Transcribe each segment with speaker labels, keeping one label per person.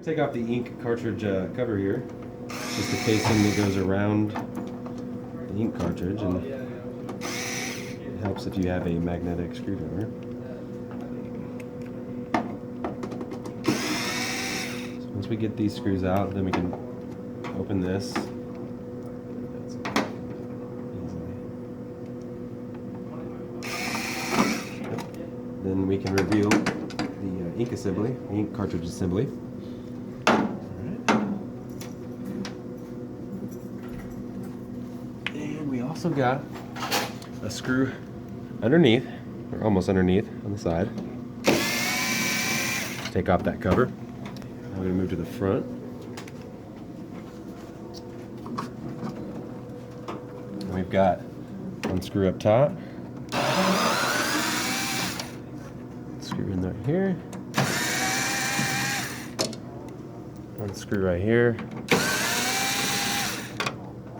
Speaker 1: Take off the ink cartridge cover here. It's just a casing that goes around the ink cartridge, and it helps if you have a magnetic screwdriver. So once we get these screws out, then we can open this. Then we can reveal the ink assembly, the ink cartridge assembly. And we also got a screw underneath, or almost underneath, on the side. Take off that cover. Now we're going to move to the front. And we've got one screw up top. Screw in right here. One screw right here.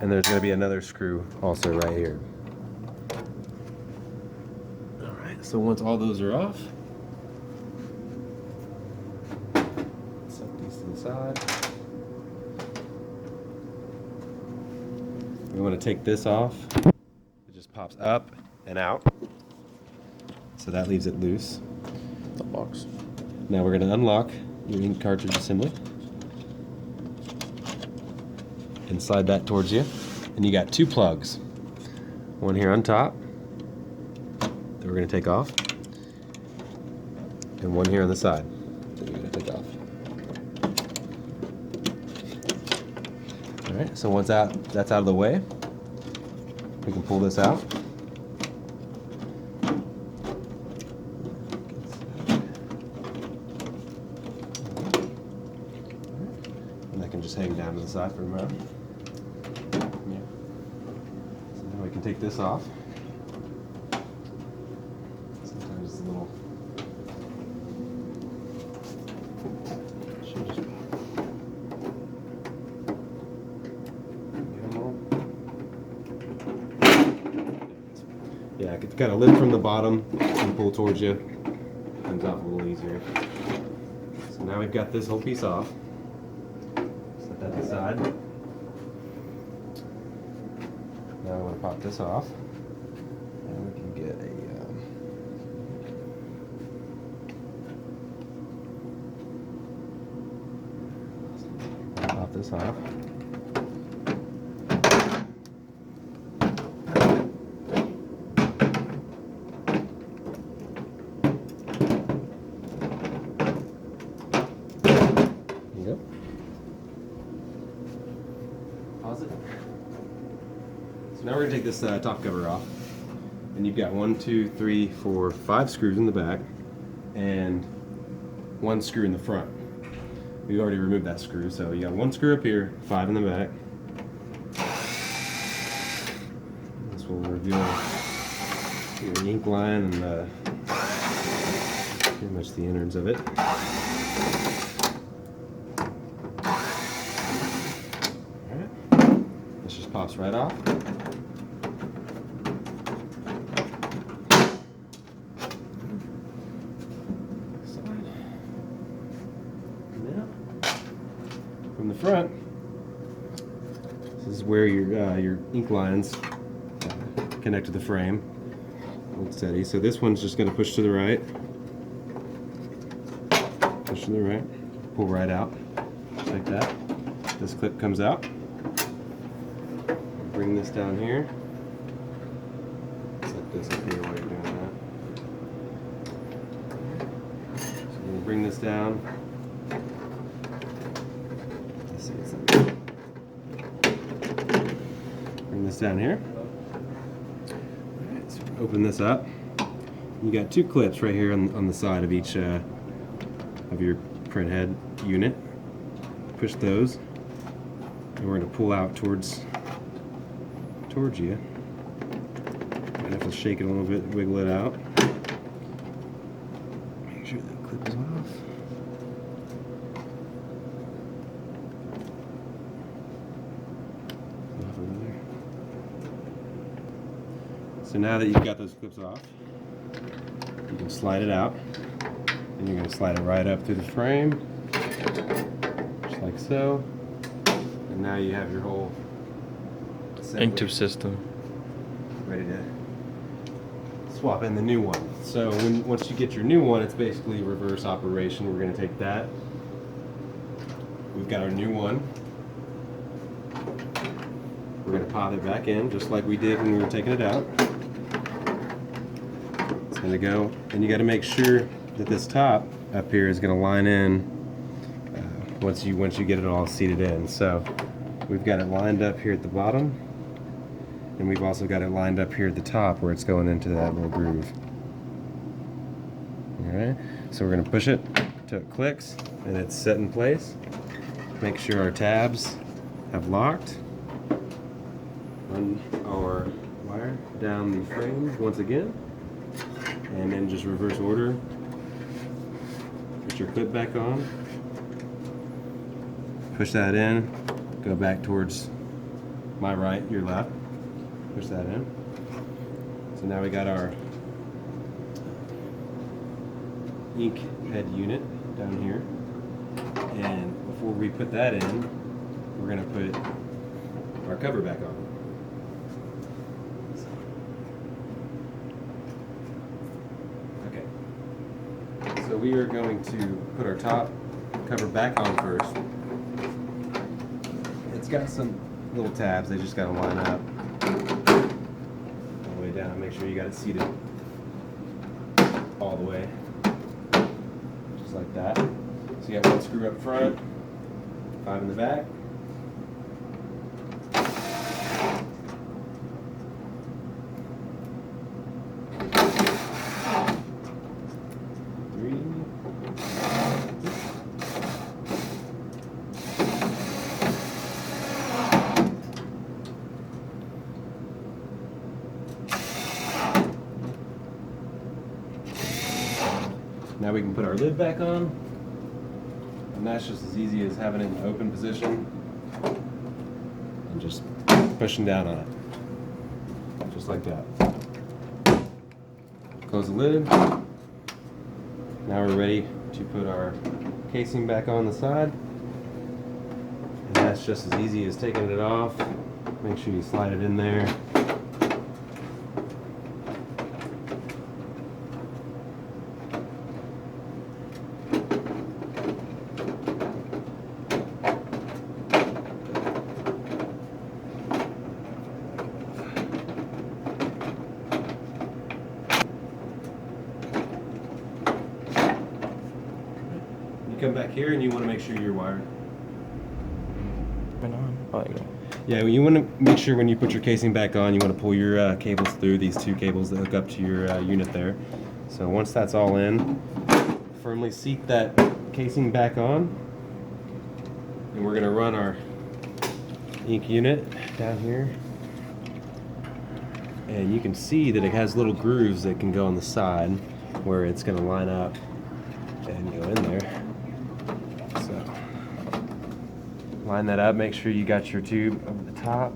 Speaker 1: And there's going to be another screw also right here. Alright, so once all those are off, set these to the side. We want to take this off. It just pops up and out. So that leaves it loose.
Speaker 2: The box.
Speaker 1: Now we're going to unlock your ink cartridge assembly and slide that towards you. And you got two plugs. One here on top that we're going to take off, and one here on the side that you're going to take off. Alright, so once that's out of the way, we can pull this out. And that can just hang down to the side for a moment. Yeah. So now we can take this off. Sometimes it's a little... Yeah, it's got a lid from the bottom and pull towards you. Comes off a little easier. So now we've got this whole piece off. Set that aside. Now I want to pop this off. And we can get a... pop this off. Yep. Pause it. So now we're going to take this top cover off. And you've got 1, 2, 3, 4, 5 screws in the back and 1 screw in the front. We already removed that screw, so you got 1 screw up here, 5 in the back. This will reveal your ink line and pretty much the innards of it. This just pops right off. Now, from the front, this is where your ink lines connect to the frame. Hold steady. So this one's just going to push to the right. Push to the right. Pull right out. Just like that. This clip comes out. Bring this down here. Set this up here while you're doing that. So we'll bring this down. Let's see what's in there. Bring this down here. Alright, so open this up. You got 2 clips right here on the side of each of your print head unit. Push those, and we're going to pull out towards you. Might have to shake it a little bit, wiggle it out. Make sure that clip is off. So now that you've got those clips off, you can slide it out, and you're going to slide it right up through the frame. like so. And now you have your whole
Speaker 2: Into system.
Speaker 1: ready to swap in the new one. So once you get your new one, it's basically reverse operation. We're going to take that. We've got our new one. We're going to pop it back in just like we did when we were taking it out. It's going to go, and you got to make sure that this top up here is going to line in once you get it all seated in. So we've got it lined up here at the bottom, and we've also got it lined up here at the top where it's going into that little groove. Alright, so we're going to push it till it clicks and it's set in place. Make sure our tabs have locked. Run our wire down the frame once again, and then just reverse order. Put your clip back on. Push that in. Go back towards my right, your left. Push that in. So now we got our ink head unit down here. And before we put that in, we're going to put our cover back on. Okay. So we are going to put our top cover back on first. It's got some little tabs, they just got to line up all the way down. Make sure you got it seated all the way, just like that. So you got one screw up front, 5 in the back. Now we can put our lid back on, and that's just as easy as having it in the open position and just pushing down on it, just like that. Close the lid. Now we're ready to put our casing back on the side, and that's just as easy as taking it off. Make sure you slide it in there. You come back here and you want to make sure you're wired.
Speaker 2: Been on. Oh, there you go.
Speaker 1: Yeah, you want to make sure when you put your casing back on, you want to pull your cables through, these 2 cables that hook up to your unit there. So once that's all in, firmly seat that casing back on, and we're going to run our ink unit down here. And you can see that it has little grooves that can go on the side where it's going to line up and go in there. So line that up, make sure you got your tube over the top,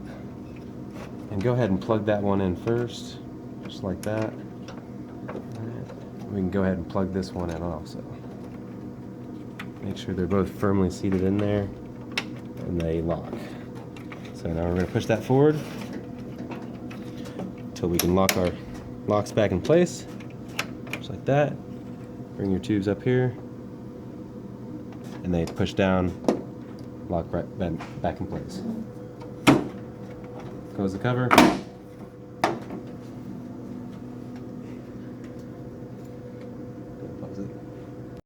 Speaker 1: and go ahead and plug that one in first, just like that. We can go ahead and plug this one in also. Make sure they're both firmly seated in there and they lock. So now we're going to push that forward until we can lock our locks back in place, just like that. Bring your tubes up here, and they push down, lock right back in place. Close the cover.